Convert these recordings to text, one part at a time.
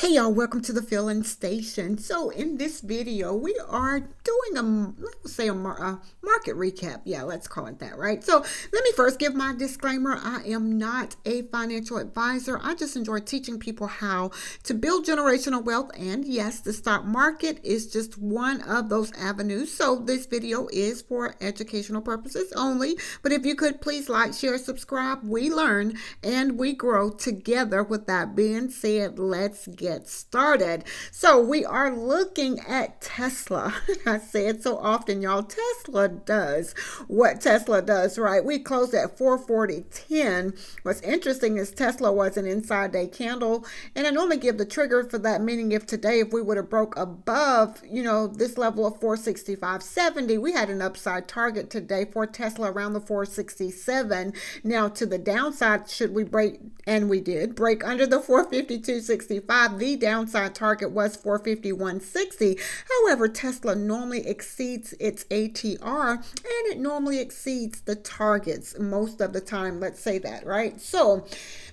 Hey y'all, welcome to the filling station. So in this video, we are doing let's say a market recap. Yeah, let's call it that, right? So let me first give my disclaimer. I am not a financial advisor. I just enjoy teaching people how to build generational wealth. And yes, the stock market is just one of those avenues. So this video is for educational purposes only. But if you could please like, share, subscribe, we learn and we grow together. With that being said, let's get started. So we are looking at Tesla. I say it so often, y'all. Tesla does what Tesla does, right? We closed at 440.10. What's interesting is Tesla was an inside day candle, and I normally give the trigger for that, meaning if today, if we would have broke above, this level of 465.70, we had an upside target today for Tesla around the 467. Now to the downside, should we break, and we did break under the 452.65, the downside target was 451.60. However, Tesla normally exceeds its ATR and it normally exceeds the targets most of the time. Let's say that, right? So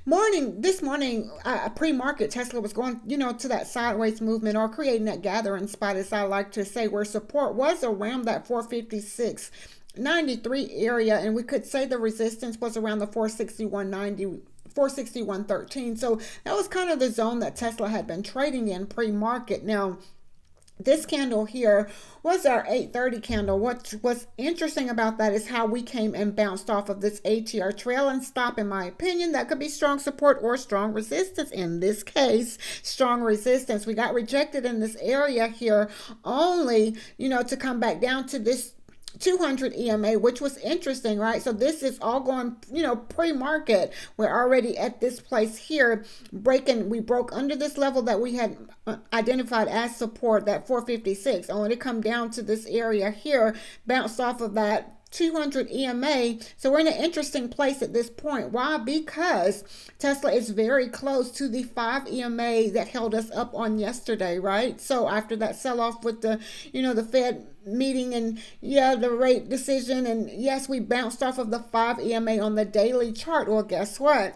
this morning, pre-market, Tesla was going, to that sideways movement or creating that gathering spot, as I like to say, where support was around that 456.93 area, and we could say the resistance was around the 461.90, 461.13. So that was kind of the zone that Tesla had been trading in pre-market. Now, this candle here was our 830 candle. What was interesting about that is how we came and bounced off of this ATR trail and stop. In my opinion, that could be strong support or strong resistance. In this case, strong resistance. We got rejected in this area here only, to come back down to this 200 EMA, which was interesting, right? So this is all going, pre-market. We're already at this place here, we broke under this level that we had identified as support, that 456, only to come down to this area here, bounced off of that 200 EMA. So we're in an interesting place at this point. Why? Because Tesla is very close to the 5 EMA that held us up on yesterday, right? So after that sell-off with the, the Fed meeting and the rate decision, and yes, we bounced off of the 5 EMA on the daily chart. Well, guess what?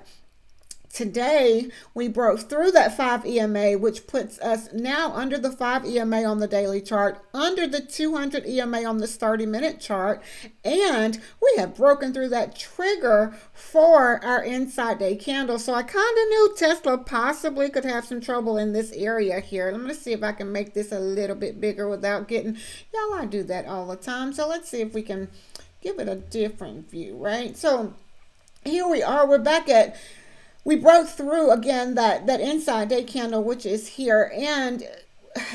Today, we broke through that 5 EMA, which puts us now under the 5 EMA on the daily chart, under the 200 EMA on this 30-minute chart, and we have broken through that trigger for our inside day candle. So I kind of knew Tesla possibly could have some trouble in this area here. Let me see if I can make this a little bit bigger without getting, I do that all the time. So let's see if we can give it a different view, right? So here we are. We're back at, we broke through again that inside day candle, which is here, and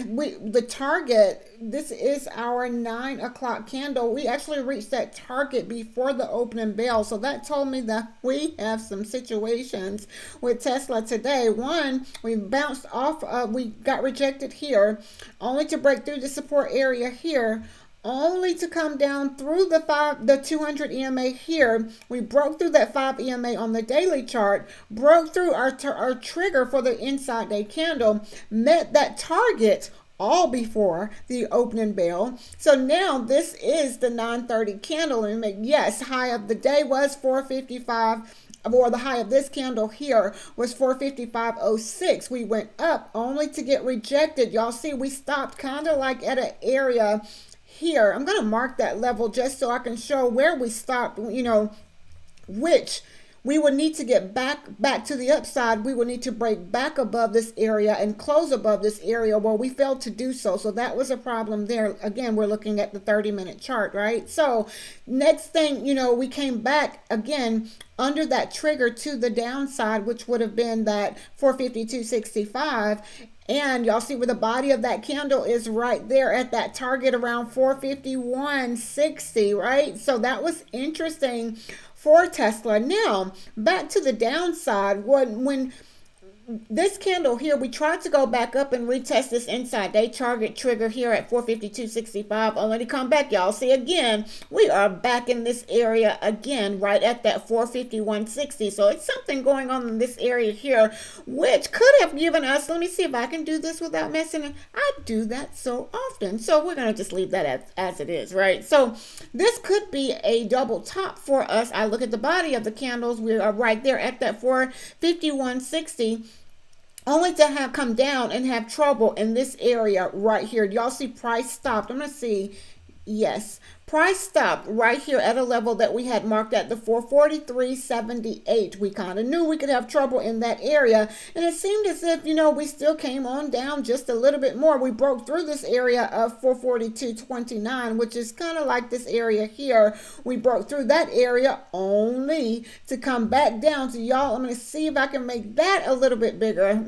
the target, this is our 9 o'clock candle. We actually reached that target before the opening bell. So that told me that we have some situations with Tesla today. One, we bounced off, we got rejected here, only to break through the support area here, only to come down through the 200 EMA here. We broke through that 5 EMA on the daily chart, broke through our trigger for the inside day candle, met that target all before the opening bell. So now this is the 930 candle, and yes, high of the day was 455, or the high of this candle here was 455.06. We went up only to get rejected. Y'all see, we stopped kind of like at an area here. I'm going to mark that level just so I can show where we stopped, which we would need to get back to the upside. We would need to break back above this area and close above this area. Well, we failed to do so. So that was a problem there. Again, we're looking at the 30-minute chart, right? So next thing, we came back again under that trigger to the downside, which would have been that 452.65. And y'all see where the body of that candle is right there at that target around 451.60, right? So that was interesting for Tesla. Now, back to the downside, when this candle here, we tried to go back up and retest this inside day target trigger here at 452.65, only to come back. Y'all see again, we are back in this area again, right at that 451.60. So it's something going on in this area here, which could have given us, let me see if I can do this without messing it. I do that so often. So we're going to just leave that as it is, right? So this could be a double top for us. I look at the body of the candles. We are right there at that 451.60. only to have come down and have trouble in this area right here. Y'all see price stopped. I'm going to see. Yes, price stopped right here at a level that we had marked at the 443.78. We kind of knew we could have trouble in that area, and it seemed as if, we still came on down just a little bit more. We broke through this area of 442.29, which is kind of like this area here. We broke through that area only to come back down to y'all. I'm going to see if I can make that a little bit bigger.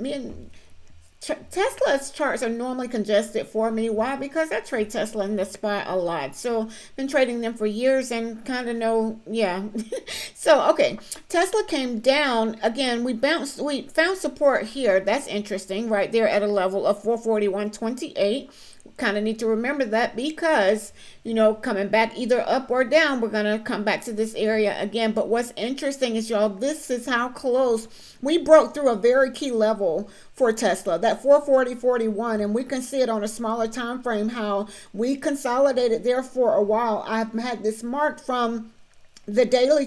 Tesla's charts are normally congested for me. Why? Because I trade Tesla and the SPY a lot. So been trading them for years and kind of know, yeah. So, okay. Tesla came down. Again, we found support here. That's interesting right there at a level of 441.28. Kind of need to remember that because, coming back either up or down, we're going to come back to this area again. But what's interesting is, y'all, this is how close we broke through a very key level for Tesla, that 440.41, and we can see it on a smaller time frame how we consolidated there for a while. I've had this marked from the daily,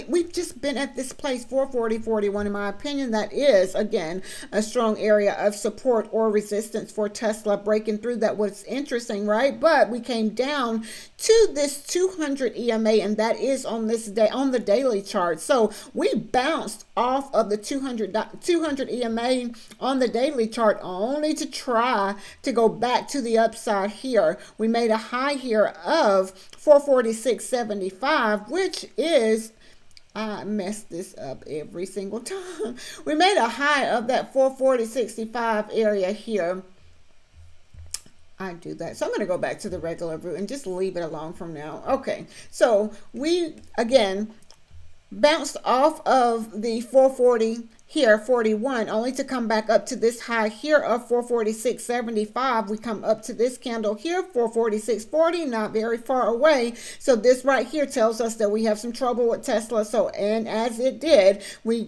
we've just been at this place, 440.41. In my opinion, that is, again, a strong area of support or resistance for Tesla breaking through. That was interesting, right? But we came down to this 200 EMA, and that is on this day, on the daily chart. So we bounced off of the 200 EMA on the daily chart only to try to go back to the upside here. We made a high here of 446.75, which is, I mess this up every single time. We made a high of that 440.65 area here. I do that. So I'm going to go back to the regular route and just leave it alone from now. Okay. So we, again, bounced off of the 440 here, 41, only to come back up to this high here of 446.75. We come up to this candle here, 446.40, not very far away. So this right here tells us that we have some trouble with Tesla. So, and as it did, we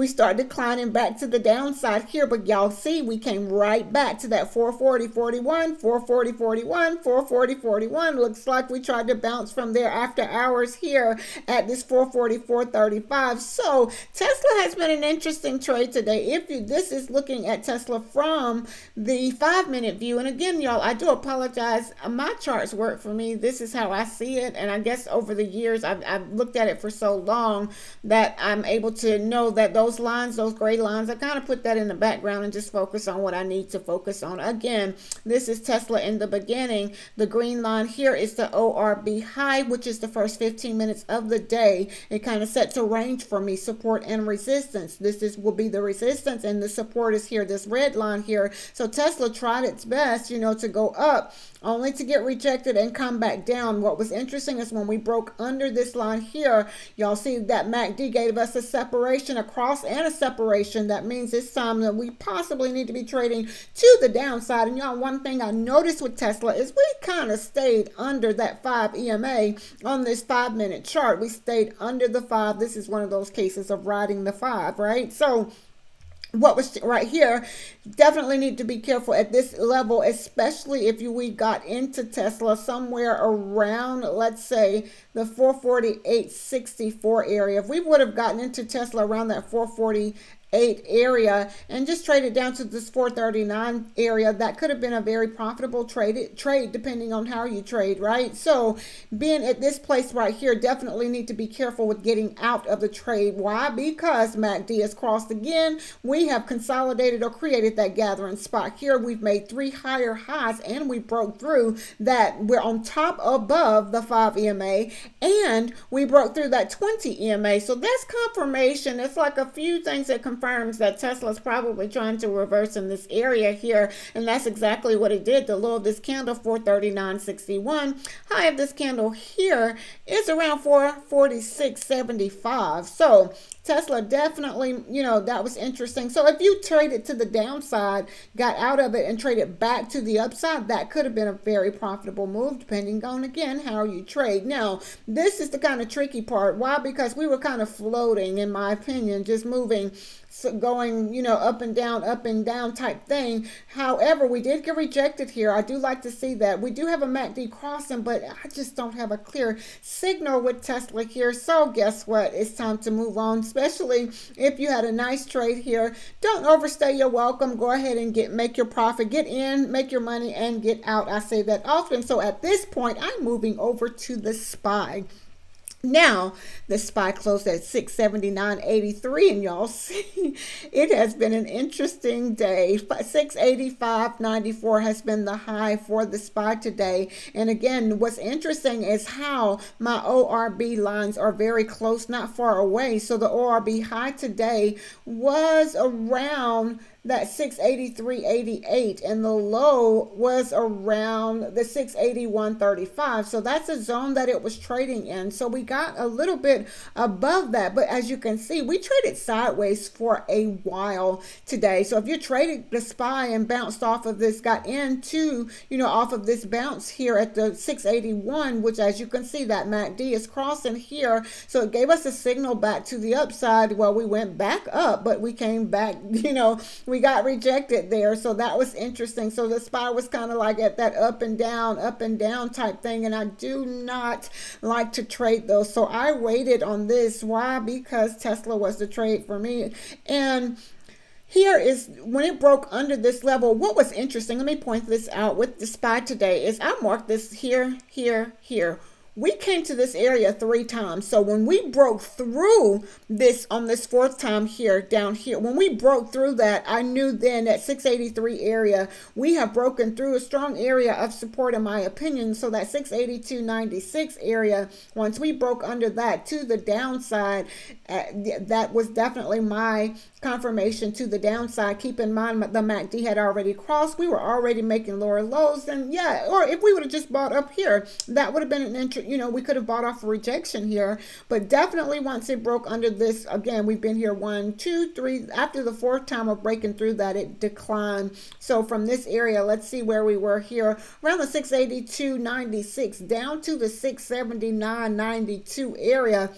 started declining back to the downside here. But y'all see, we came right back to that 440.41, 440.41, 440.41. Looks like we tried to bounce from there after hours here at this 444.35. So Tesla has been an interesting trade today. This is looking at Tesla from the 5-minute view, and again, y'all, I do apologize. My charts work for me. This is how I see it, and I guess over the years I've looked at it for so long that I'm able to know that those lines, those gray lines, I kind of put that in the background and just focus on what I need to focus on. Again, this is Tesla in the beginning. The green line here is the ORB high, which is the first 15 minutes of the day. It kind of sets a range for me, support and resistance. Will be the resistance, and the support is here, this red line here. So Tesla tried its best, to go up, only to get rejected and come back down. What was interesting is when we broke under this line here, y'all see that MACD gave us a separation across and a separation. That means this time that we possibly need to be trading to the downside. And y'all, one thing I noticed with Tesla is we kind of stayed under that 5 EMA on this 5-minute chart. We stayed under the 5. This is one of those cases of riding the 5, right? So what was right here, definitely need to be careful at this level, especially if we got into Tesla somewhere around, let's say, the 448.64 area. If we would have gotten into Tesla around that 448 area and just traded down to this 439 area, that could have been a very profitable trade depending on how you trade, right? So being at this place right here, definitely need to be careful with getting out of the trade. Why? Because MACD has crossed again. We have consolidated or created that gathering spot here. We've made 3 higher highs and we broke through that. We're on top above the 5 EMA and we broke through that 20 EMA. So that's confirmation. It's like a few things that confirms that Tesla's probably trying to reverse in this area here, and that's exactly what it did. The low of this candle, 439.61. High of this candle here is around 446.75. So Tesla definitely, that was interesting. So if you traded to the downside, got out of it and traded back to the upside, that could have been a very profitable move, depending on, again, how you trade. Now, this is the kind of tricky part. Why? Because we were kind of floating, in my opinion, just moving, going, up and down type thing. However, we did get rejected here. I do like to see that. We do have a MACD crossing, but I just don't have a clear signal with Tesla here. So guess what? It's time to move on. especially if you had a nice trade here. Don't overstay your welcome. Go ahead and make your profit, get in, make your money, and get out. I say that often. So at this point, I'm moving over to the SPY. Now, the SPY closed at 679.83, and y'all see it has been an interesting day. 685.94 has been the high for the SPY today. And again, what's interesting is how my ORB lines are very close, not far away. So the ORB high today was around that 683.88, and the low was around the 681.35. So that's a zone that it was trading in. So we got a little bit above that, but as you can see, we traded sideways for a while today. So if you traded the SPY and bounced off of this, got into, off of this bounce here at the 681, which as you can see, that MACD is crossing here. So it gave us a signal back to the upside. Well, we went back up, but we came back, we got rejected there. So that was interesting. So the SPY was kind of like at that up and down type thing. And I do not like to trade those. So I waited on this. Why? Because Tesla was the trade for me. And here is when it broke under this level. What was interesting, let me point this out with the SPY today, is I marked this here, here, here. We came to this area 3 times. So when we broke through this on this 4th time here, down here, when we broke through that, I knew then that 683 area, we have broken through a strong area of support in my opinion. So that 682.96 area, once we broke under that to the downside, that was definitely my confirmation to the downside. Keep in mind the MACD had already crossed. We were already making lower lows. And yeah, or if we would have just bought up here, that would have been an entry. We could have bought off a rejection here, but definitely once it broke under this, again, we've been here 1, 2, 3. After the 4th time of breaking through that, it declined. So from this area, let's see where we were here, around the 682.96 down to the 679.92 area.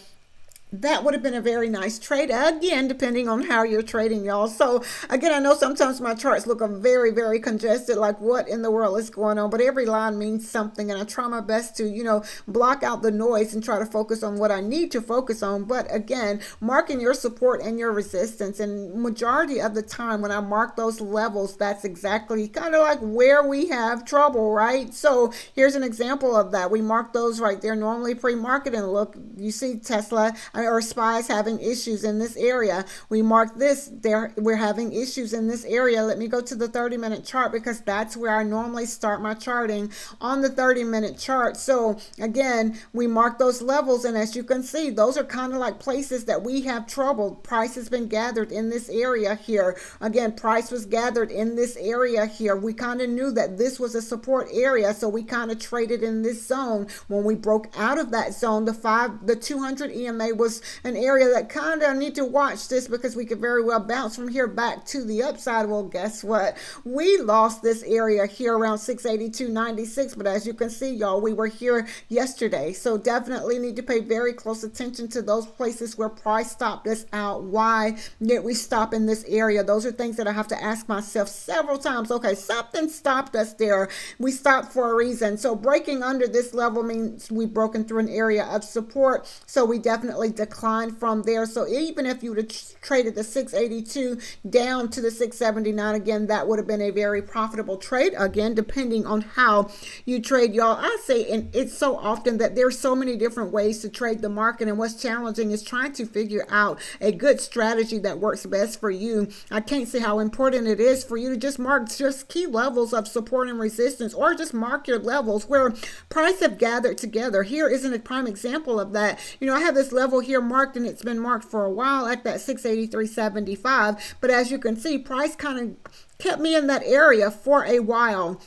That would have been a very nice trade, again, depending on how you're trading, y'all. So again, I know sometimes my charts look very, very congested, like what in the world is going on, but every line means something, and I try my best to, block out the noise and try to focus on what I need to focus on. But again, marking your support and your resistance, and majority of the time when I mark those levels, that's exactly kind of like where we have trouble, right? So here's an example of that. We mark those right there, normally pre-market, and look, you see Tesla or SPY's having issues in this area. We mark this there, we're having issues in this area. Let me go to the 30-minute chart, because that's where I normally start my charting, on the 30-minute chart. So again, we mark those levels, and as you can see, those are kind of like places that we have trouble. Price has been gathered in this area here. Again, price was gathered in this area here. We kind of knew that this was a support area, so we kind of traded in this zone. When we broke out of that zone, the 200 EMA was an area that kind of need to watch this, because we could very well bounce from here back to the upside. Well, guess what? We lost this area here around 682.96, but as you can see, y'all, we were here yesterday. So definitely need to pay very close attention to those places where price stopped us out. Why did we stop in this area? Those are things that I have to ask myself several times. Okay, something stopped us there. We stopped for a reason. So breaking under this level means we've broken through an area of support. So we definitely decline from there. So even if you would have traded the 682 down to the 679, again, that would have been a very profitable trade, again, depending on how you trade, y'all. I say, and it's so often that there's so many different ways to trade the market, and what's challenging is trying to figure out a good strategy that works best for you. I can't say how important it is for you to just mark just key levels of support and resistance, or just mark your levels where price have gathered together. Here isn't a prime example of that. I have this level here marked, and it's been marked for a while at that 683.75, but as you can see, price kind of kept me in that area for a while.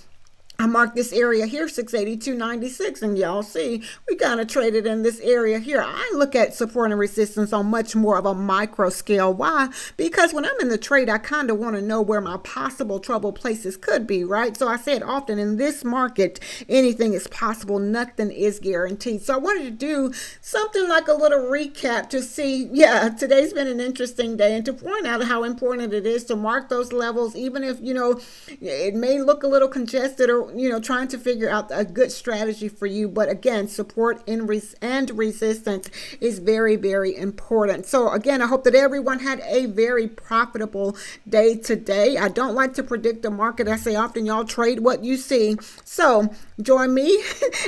I marked this area here, 682.96, and y'all see we kind of traded in this area here. I look at support and resistance on much more of a micro scale. Why? Because when I'm in the trade, I kind of want to know where my possible trouble places could be, right? So I said often, in this market, anything is possible. Nothing is guaranteed. So I wanted to do something like a little recap to see, yeah, today's been an interesting day, and to point out how important it is to mark those levels, even if, it may look a little congested, or trying to figure out a good strategy for you. But again, support and resistance is very, very important. So again, I hope that everyone had a very profitable day today. I don't like to predict the market. I say often, y'all trade what you see. So join me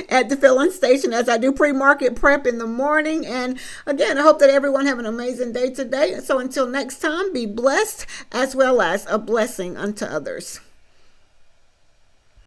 at the filling station as I do pre-market prep in the morning. And again, I hope that everyone have an amazing day today. So until next time, be blessed as well as a blessing unto others.